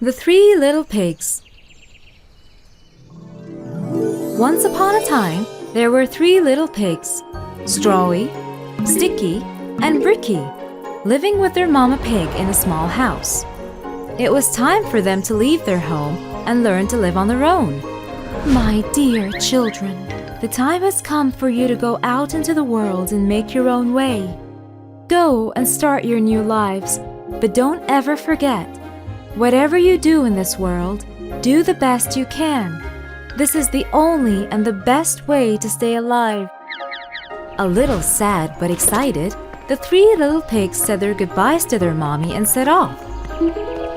The Three Little Pigs. Once upon a time, there were three little pigs, Strawy, Sticky, and Bricky, living with their mama pig in a small house. It was time for them to leave their home and learn to live on their own. My dear children, the time has come for you to go out into the world and make your own way. Go and start your new lives, but don't ever forget, whatever you do in this world, do the best you can. This is the only and the best way to stay alive. A little sad but excited, the three little pigs said their goodbyes to their mommy and set off.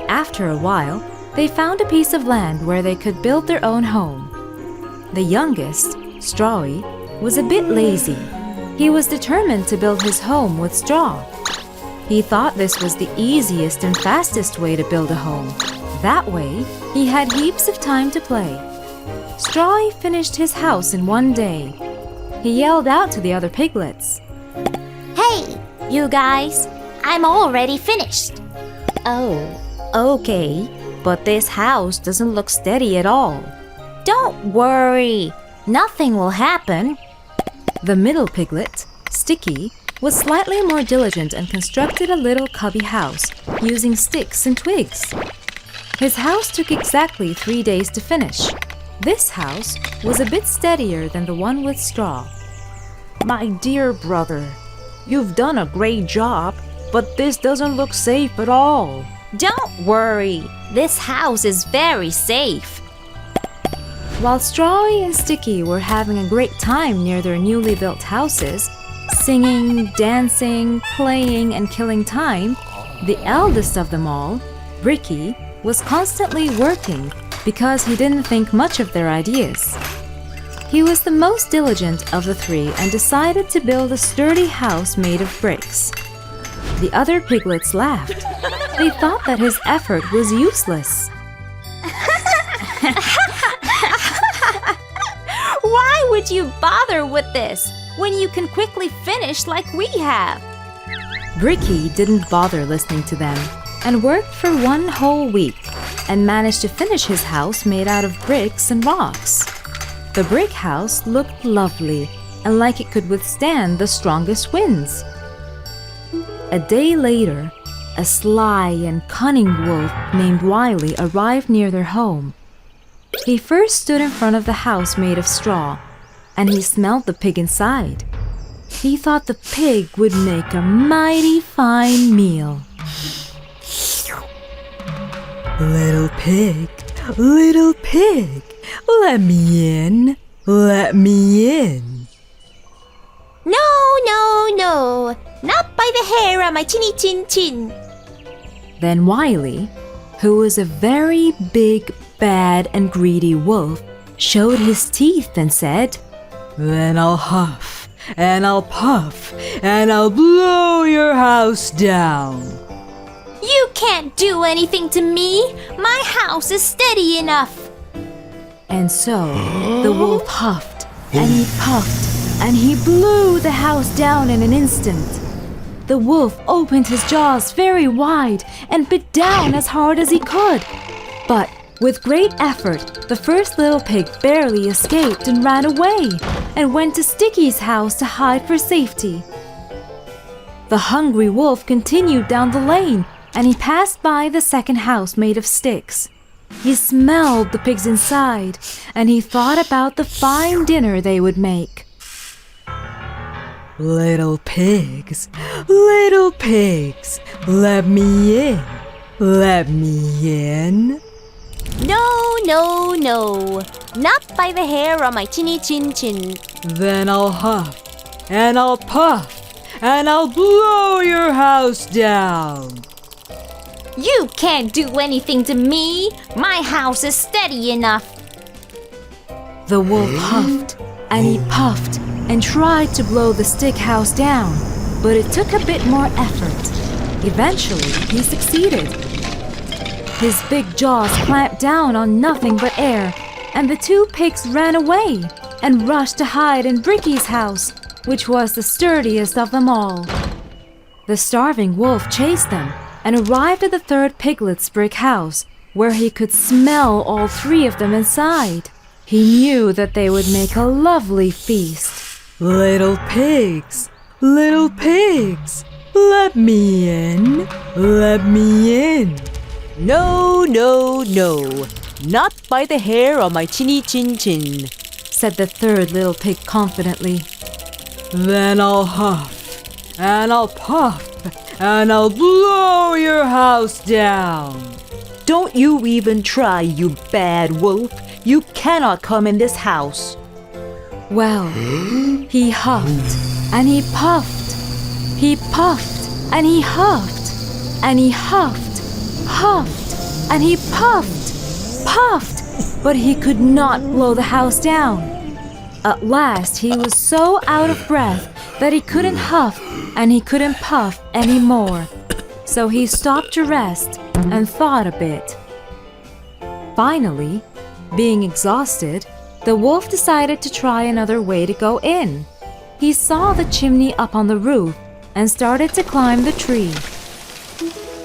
After a while, they found a piece of land where they could build their own home. The youngest, Strawy, was a bit lazy. He was determined to build his home with straw. He thought this was the easiest and fastest way to build a home. That way, he had heaps of time to play. Strawy finished his house in one day. He yelled out to the other piglets, Hey, you guys, I'm already finished. "Oh, okay, but this house doesn't look steady at all." Don't worry, nothing will happen. The middle piglet, Sticky, was slightly more diligent and constructed a little cubby house using sticks and twigs. His house took exactly 3 days to finish. This house was a bit steadier than the one with straw. My dear brother, you've done a great job, but this doesn't look safe at all. Don't worry, this house is very safe. While Strawy and Sticky were having a great time near their newly built houses, singing, dancing, playing, and killing time, the eldest of them all, Bricky, was constantly working because he didn't think much of their ideas. He was the most diligent of the three and decided to build a sturdy house made of bricks. The other piglets laughed. They thought that his effort was useless. Why would you bother with this when you can quickly finish like we have? Bricky didn't bother listening to them and worked for 1 whole week and managed to finish his house made out of bricks and rocks. The brick house looked lovely and like it could withstand the strongest winds. A day later, a sly and cunning wolf named Wiley arrived near their home. He first stood in front of the house made of straw, and he smelled the pig inside. He thought the pig would make a mighty fine meal. Little pig, let me in, let me in. No, not by the hair on my chinny chin chin. Then Wiley, who was a very big, bad, and greedy wolf, showed his teeth and said, Then I'll huff, and I'll puff, and I'll blow your house down. You can't do anything to me. My house is steady enough. And so the wolf huffed, and he puffed, and he blew the house down in an instant. The wolf opened his jaws very wide and bit down as hard as he could. But with great effort, the first little pig barely escaped and ran away and went to Sticky's house to hide for safety. The hungry wolf continued down the lane and he passed by the second house made of sticks. He smelled the pigs inside and he thought about the fine dinner they would make. Little pigs, let me in, let me in. No, not by the hair on my chinny chin chin. Then I'll huff, and I'll puff, and I'll blow your house down. You can't do anything to me. My house is steady enough. The wolf huffed and he puffed and tried to blow the stick house down, but it took a bit more effort. Eventually, he succeeded. His big jaws clamped down on nothing but air, and the two pigs ran away and rushed to hide in Bricky's house, which was the sturdiest of them all. The starving wolf chased them and arrived at the third piglet's brick house, where he could smell all three of them inside. He knew that they would make a lovely feast. Little pigs, let me in, let me in. No, no, no, not by the hair on my chinny chin chin, said the third little pig confidently. Then I'll huff, and I'll puff, and I'll blow your house down. Don't you even try, you bad wolf. You cannot come in this house. Well, he huffed, and he puffed. He puffed, and he huffed, and he huffed, and he puffed, but he could not blow the house down. At last, he was so out of breath that he couldn't huff and he couldn't puff anymore. So he stopped to rest and thought a bit. Finally, being exhausted, the wolf decided to try another way to go in. He saw the chimney up on the roof and started to climb the tree.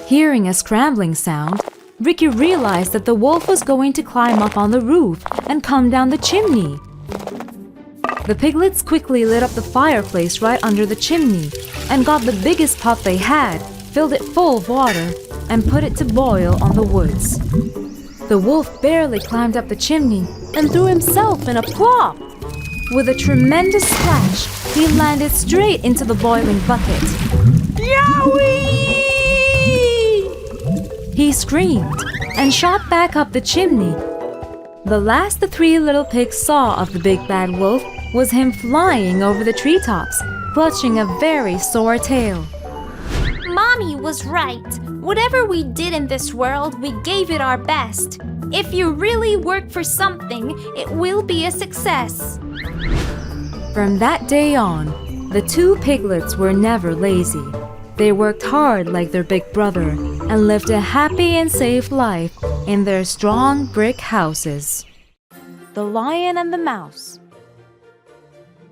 Hearing a scrambling sound, Ricky realized that the wolf was going to climb up on the roof and come down the chimney. The piglets quickly lit up the fireplace right under the chimney and got the biggest pot they had, filled it full of water, and put it to boil on the woods. The wolf barely climbed up the chimney and threw himself in a plop. With a tremendous splash, he landed straight into the boiling bucket. Yowie! He screamed and shot back up the chimney. The last the three little pigs saw of the big bad wolf was him flying over the treetops, clutching a very sore tail. Mommy was right. Whatever we did in this world, we gave it our best. If you really work for something, it will be a success. From that day on, the two piglets were never lazy. They worked hard like their big brother and lived a happy and safe life in their strong brick houses. The Lion and the Mouse.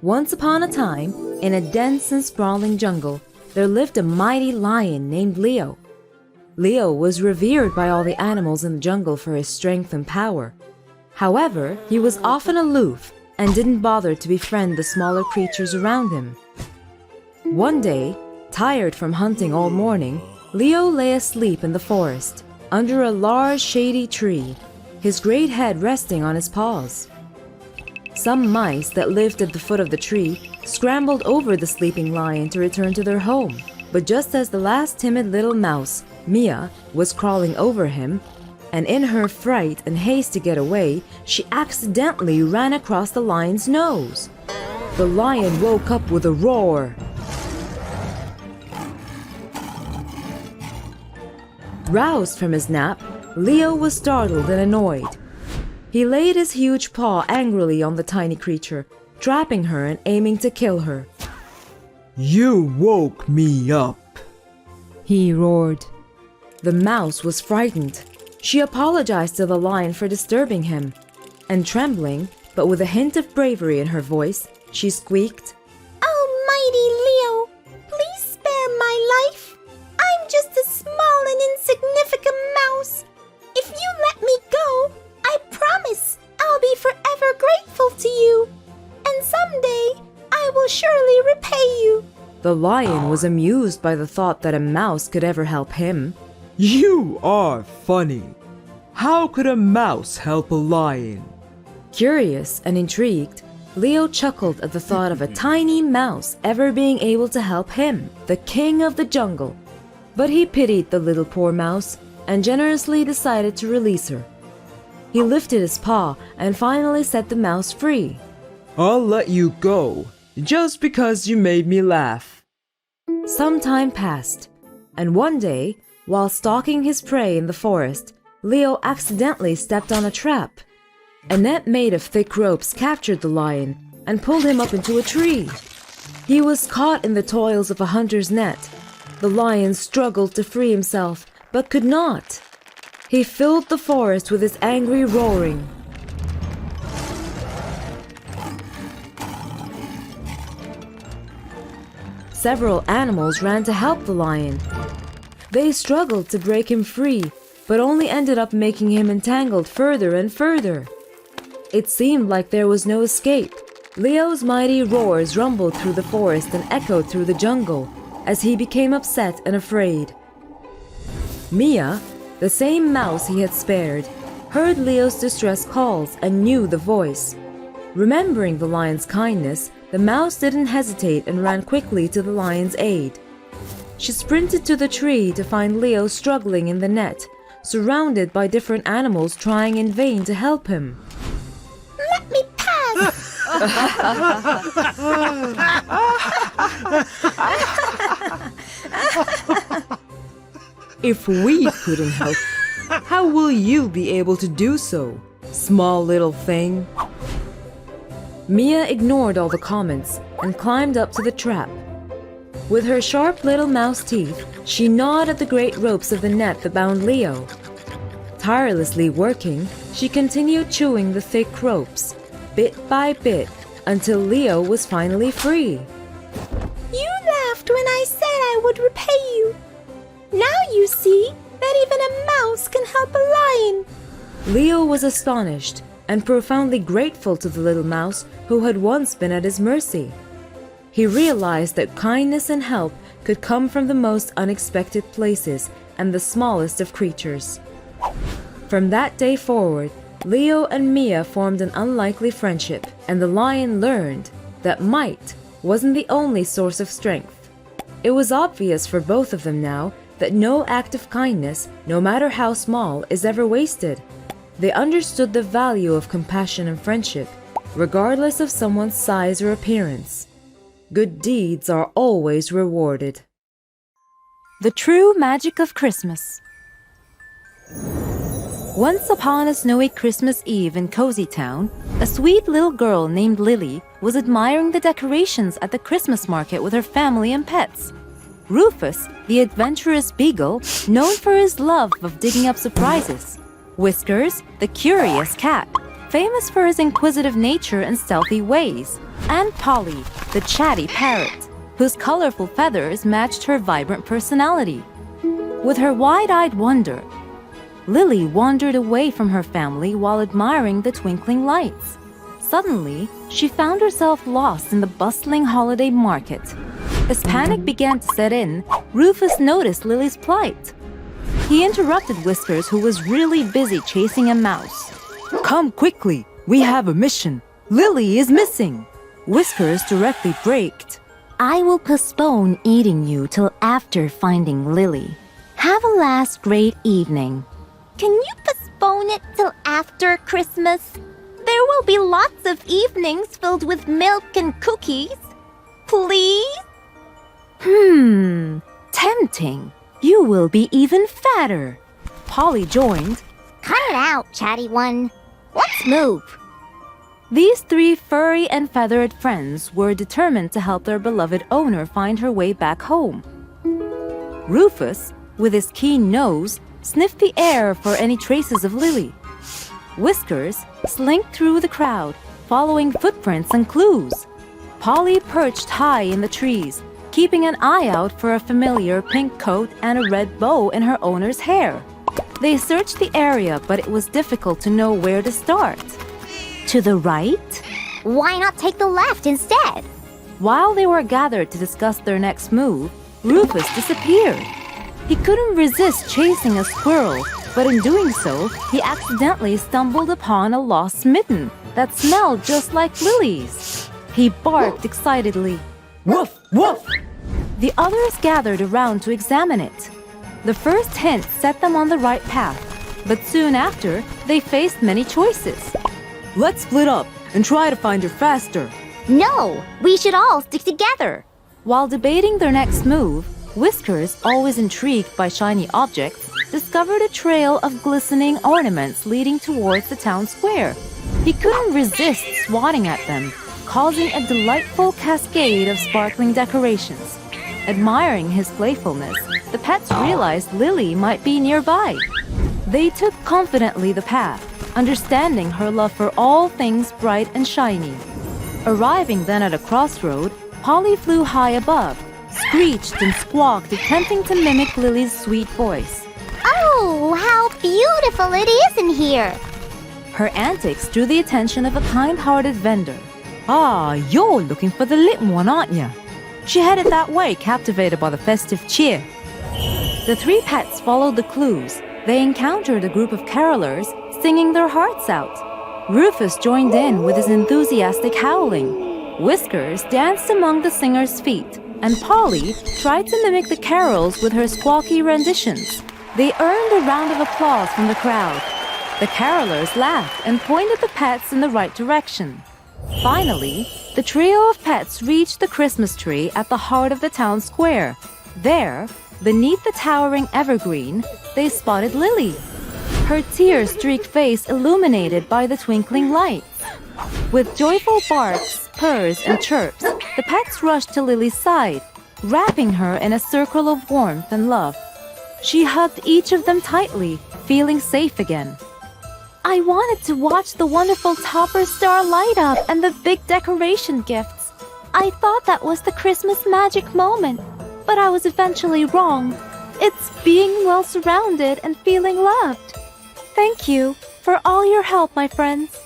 Once upon a time, in a dense and sprawling jungle, there lived a mighty lion named Leo. Leo was revered by all the animals in the jungle for his strength and power. However, he was often aloof and didn't bother to befriend the smaller creatures around him. One day, tired from hunting all morning, Leo lay asleep in the forest, under a large shady tree, his great head resting on his paws. Some mice that lived at the foot of the tree scrambled over the sleeping lion to return to their home. But just as the last timid little mouse, Mia, was crawling over him, and in her fright and haste to get away, she accidentally ran across the lion's nose. The lion woke up with a roar. Roused from his nap, Leo was startled and annoyed. He laid his huge paw angrily on the tiny creature, trapping her and aiming to kill her. You woke me up, he roared. The mouse was frightened. She apologized to the lion for disturbing him, and trembling, but with a hint of bravery in her voice, she squeaked, Almighty Leo, please spare my life. I'm just a small and insignificant mouse. If you let me go, I promise I'll be forever grateful to you. And someday, I will surely repay you. The lion was amused by the thought that a mouse could ever help him. You are funny. How could a mouse help a lion? Curious and intrigued, Leo chuckled at the thought of a tiny mouse ever being able to help him, the king of the jungle. But he pitied the little poor mouse and generously decided to release her. He lifted his paw and finally set the mouse free. I'll let you go, just because you made me laugh. Some time passed, and one day, while stalking his prey in the forest, Leo accidentally stepped on a trap. A net made of thick ropes captured the lion and pulled him up into a tree. He was caught in the toils of a hunter's net. The lion struggled to free himself, but could not. He filled the forest with his angry roaring. Several animals ran to help the lion. They struggled to break him free, but only ended up making him entangled further and further. It seemed like there was no escape. Leo's mighty roars rumbled through the forest and echoed through the jungle as he became upset and afraid. Mia, the same mouse he had spared, heard Leo's distress calls and knew the voice. Remembering the lion's kindness, the mouse didn't hesitate and ran quickly to the lion's aid. She sprinted to the tree to find Leo struggling in the net, surrounded by different animals trying in vain to help him. Let me pass! If we couldn't help, how will you be able to do so, small little thing? Mia ignored all the comments and climbed up to the trap. With her sharp little mouse teeth, she gnawed at the great ropes of the net that bound Leo. Tirelessly working, she continued chewing the thick ropes, bit by bit, until Leo was finally free. You laughed when I said I would repay you. Now you see that even a mouse can help a lion. Leo was astonished and profoundly grateful to the little mouse who had once been at his mercy. He realized that kindness and help could come from the most unexpected places and the smallest of creatures. From that day forward, Leo and Mia formed an unlikely friendship, and the lion learned that might wasn't the only source of strength. It was obvious for both of them now that no act of kindness, no matter how small, is ever wasted. They understood the value of compassion and friendship, regardless of someone's size or appearance. Good deeds are always rewarded. The true magic of Christmas. Once upon a snowy Christmas Eve in Cozy Town, a sweet little girl named Lily was admiring the decorations at the Christmas market with her family and pets. Rufus, the adventurous beagle, known for his love of digging up surprises. Whiskers, the curious cat, famous for his inquisitive nature and stealthy ways. And Polly, the chatty parrot, whose colorful feathers matched her vibrant personality. With her wide-eyed wonder, Lily wandered away from her family while admiring the twinkling lights. Suddenly, she found herself lost in the bustling holiday market. As panic began to set in, Rufus noticed Lily's plight. He interrupted Whiskers, who was really busy chasing a mouse. Come quickly, we have a mission. Lily is missing. Whiskers directly braked. I will postpone eating you till after finding Lily. Have a last great evening. Can you postpone it till after Christmas? There will be lots of evenings filled with milk and cookies. Please? Tempting. You will be even fatter. Polly joined. Cut it out, chatty one. Let's move. These three furry and feathered friends were determined to help their beloved owner find her way back home. Rufus, with his keen nose, sniffed the air for any traces of Lily. Whiskers slinked through the crowd, following footprints and clues. Polly perched high in the trees, keeping an eye out for a familiar pink coat and a red bow in her owner's hair. They searched the area, but it was difficult to know where to start. To the right? Why not take the left instead? While they were gathered to discuss their next move, Rufus disappeared. He couldn't resist chasing a squirrel, but in doing so, he accidentally stumbled upon a lost mitten that smelled just like Lily's. He barked excitedly. Woof, woof! The others gathered around to examine it. The first hint set them on the right path, but soon after, they faced many choices. Let's split up and try to find her faster. No, we should all stick together. While debating their next move, Whiskers, always intrigued by shiny objects, discovered a trail of glistening ornaments leading towards the town square. He couldn't resist swatting at them, causing a delightful cascade of sparkling decorations. Admiring his playfulness, the pets realized Lily might be nearby. They took confidently the path, understanding her love for all things bright and shiny. Arriving then at a crossroad, Polly flew high above, screeched and squawked, attempting to mimic Lily's sweet voice. Oh, how beautiful it is in here. Her antics drew the attention of a kind-hearted vendor. Ah, you're looking for the little one, aren't you? She headed that way, captivated by the festive cheer. The three pets followed the clues. They encountered a group of carolers singing their hearts out. Rufus joined in with his enthusiastic howling. Whiskers danced among the singers' feet, and Polly tried to mimic the carols with her squawky renditions. They earned a round of applause from the crowd. The carolers laughed and pointed the pets in the right direction. Finally, the trio of pets reached the Christmas tree at the heart of the town square. There, beneath the towering evergreen, they spotted Lily, her tear-streaked face illuminated by the twinkling lights. With joyful barks, purrs, and chirps, the pets rushed to Lily's side, wrapping her in a circle of warmth and love. She hugged each of them tightly, feeling safe again. I wanted to watch the wonderful topper star light up and the big decoration gifts. I thought that was the Christmas magic moment, but I was eventually wrong. It's being well surrounded and feeling loved. Thank you for all your help, my friends.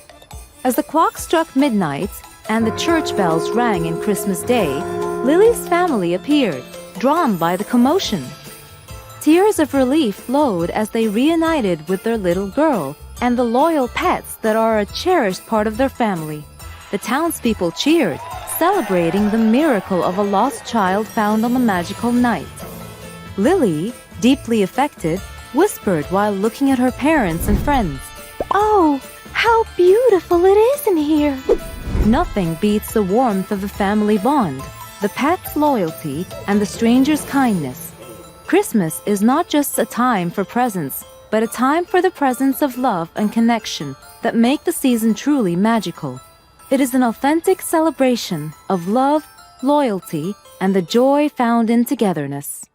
As the clock struck midnight and the church bells rang in Christmas Day, Lily's family appeared, drawn by the commotion. Tears of relief flowed as they reunited with their little girl and the loyal pets that are a cherished part of their family. The townspeople cheered, celebrating the miracle of a lost child found on the magical night. Lily, deeply affected, whispered while looking at her parents and friends. Oh, how beautiful it is in here. Nothing beats the warmth of the family bond, the pet's loyalty, and the stranger's kindness. Christmas is not just a time for presents, but a time for the presence of love and connection that make the season truly magical. It is an authentic celebration of love, loyalty, and the joy found in togetherness.